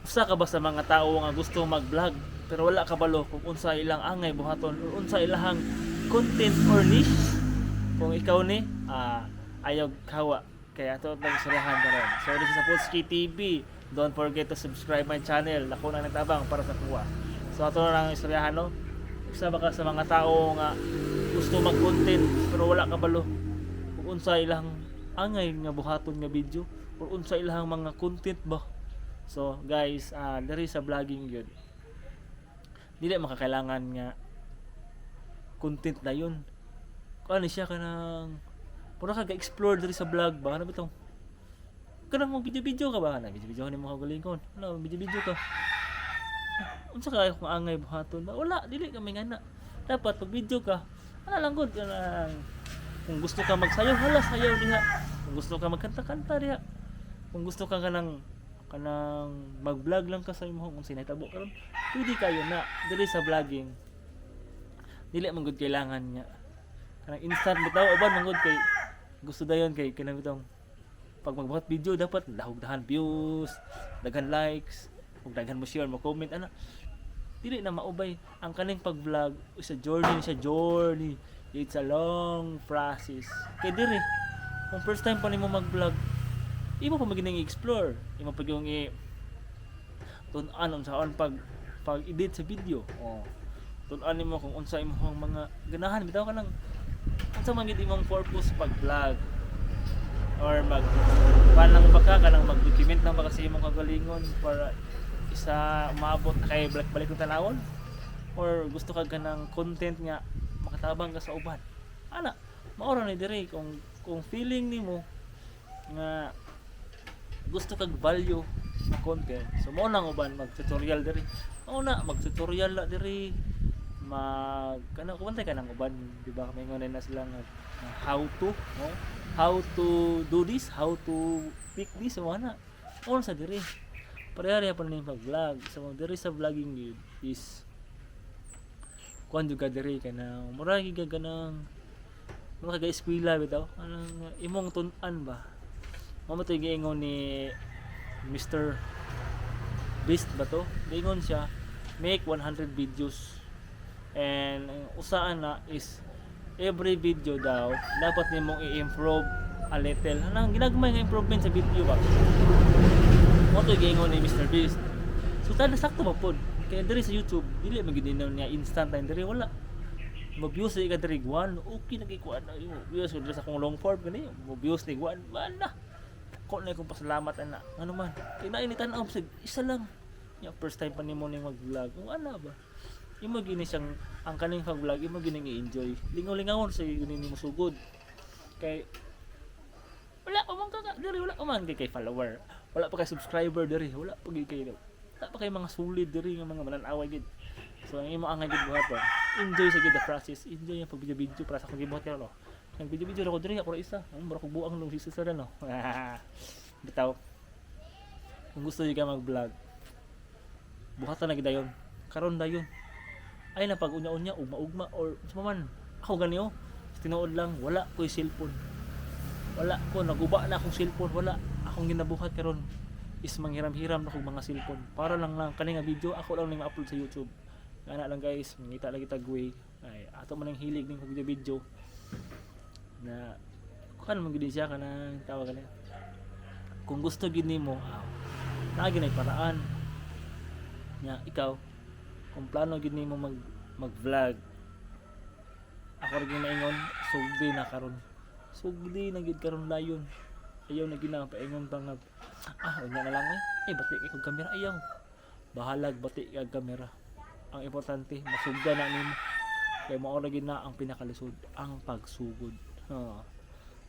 Usa ka ba sa mga tao nga gusto mag-vlog pero wala kabalo kung unsa ilang angay buhaton o unsa ilahang content or niche? Kung ikaw ni ayaw kawa kaya ato tag istoryahan karon. So this is Apotski TV. Don't forget to subscribe my channel. Ako na nagtabang para sa kuha. So ato na lang istoryahan no. Usa ba ka sa mga tao nga gusto mag-content pero wala kabalo kung unsa ilang angay nga buhaton nga video or unsa ilang mga content ba. So guys, there is a vlogging yun. Dili makakailangan nga content na yun. Kung ano siya kanang pura ka ga-explore diri sa vlog ba? Ano ba ito? Kanang mo video-video ka ba? Kanang video-video ni mo kagalingon. Ano, video-video ka. Unsa ka kung angay buhaton ba? Wala, dili ka may ngana. Dapat pag video ka, ano lang gud kanang kung gusto ka magsayaw, hala sayaw diha. Kung gusto ka magkanta-kanta diha. Kung gusto ka kanang mag-vlog lang ka sa imong kung sinahitabo karon, pwede kayo na dili sa vlogging. Dili man gud kailangan nga kanang instant bitaw uban man gud kay gusto dayon kay kanang bitong pag magbuhat video dapat dahog-dahan views, daghan likes, ug daghan mo share, mo comment ana. Dili na maubay ang kaning pag-vlog is a journey. It's a long process. Kay diri kung first time pa nimo mag-vlog, imo pa magining i-explore, imo pa yung tun-an unsaon pag edit sa video. Tun-an nimo kung unsa imong mga ganahan bitaw ka nang unsa man gid imong purpose pag vlog or panang baka kanang mag-document lang baka sa imong kagalingon para isa maabot kay balik ng tanawon or gusto ka ganang content nga makatabang ka sa uban. Ana, mao ra ni diri kung feeling nimo nga gusto kag value na content. So mo nang uban mag-tutorial diri. Mao na mag-tutorial la diri. Kumantay ka nang uban, di ba? May ngon na sila nga how to, no? How to do this, how to pick this, mo na. Mao sa diri. Pareha pa ning pag-vlog. So diri sa vlogging gid is kuan juga diri kana mura gyud ganang mga ga-eskwela bitaw. Anong imong tun-an ba? Mamo to giingon ni Mr. Beast ba to? Giingon siya, make 100 videos. And usaan na is every video daw dapat nimong i-improve a little. Anong ginagmay nga improvement sa video ba? Mo to giingon ni Mr. Beast. So tada sakto ba pod? Kaya diri sa YouTube dili magidinaw niya instant time diri wala. Mo-views ka diri one, okay nagikuan na imo. Views ko diri sa kong long form gani, mo-views ni one, bala. Ko na kong pasalamat ana. Ano man, kay nainitan og isa lang. Ya first time pa nimo ning mag-vlog. Kung ana ba? Imo gini siyang ang kaning pag-vlog, imo gining i-enjoy. Lingaw-lingawon sa gini nimo sugod. Kay wala pa man ka diri, wala pa man kay follower. Wala pa kay subscriber diri, wala pa kay wala pa kay mga solid diri nga mga manan-away gid. So ang imo angay gid buhaton. Enjoy sa gid the process. Enjoy ang pag-video para sa kung gibuhat ka no. Ang video ako diri ako ra isa. Ang bara ko buang long sister no. Bitaw. Kung gusto niyo ka mag-vlog, buhatan na gid dayon. Karon dayon. Ay na pag unya-unya ugma-ugma or man ako ganiyo. Tinuod lang wala ko'y cellphone. Wala ko naguba na akong cellphone, wala akong ginabuhat karon is manghiram-hiram na kog mga cellphone para lang kani nga video ako lang ning ma-upload sa YouTube. Ana lang guys, mangita lagi tag way. Ay ato man ang hilig ning video na kan man gid siya kanang tawag kanang kung gusto gid nimo naa ginay paraan nya ikaw kung plano gid nimo mag-vlog ako rin maingon sugdi na gid karon layon ayaw na gid na paingon pang unya na lang bati kay kog kamera ayaw bahalag bati kag kamera ang importante masugda na nimo kay mao ra gid na ang pinakalisod ang pagsugod.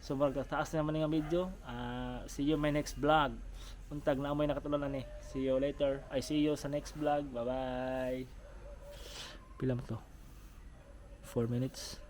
So taas na naman nga video. See you in my next vlog. Untag na amoy nakatulon ani. See you later. I see you sa next vlog. Bye bye. Pila mo to? 4 minutes.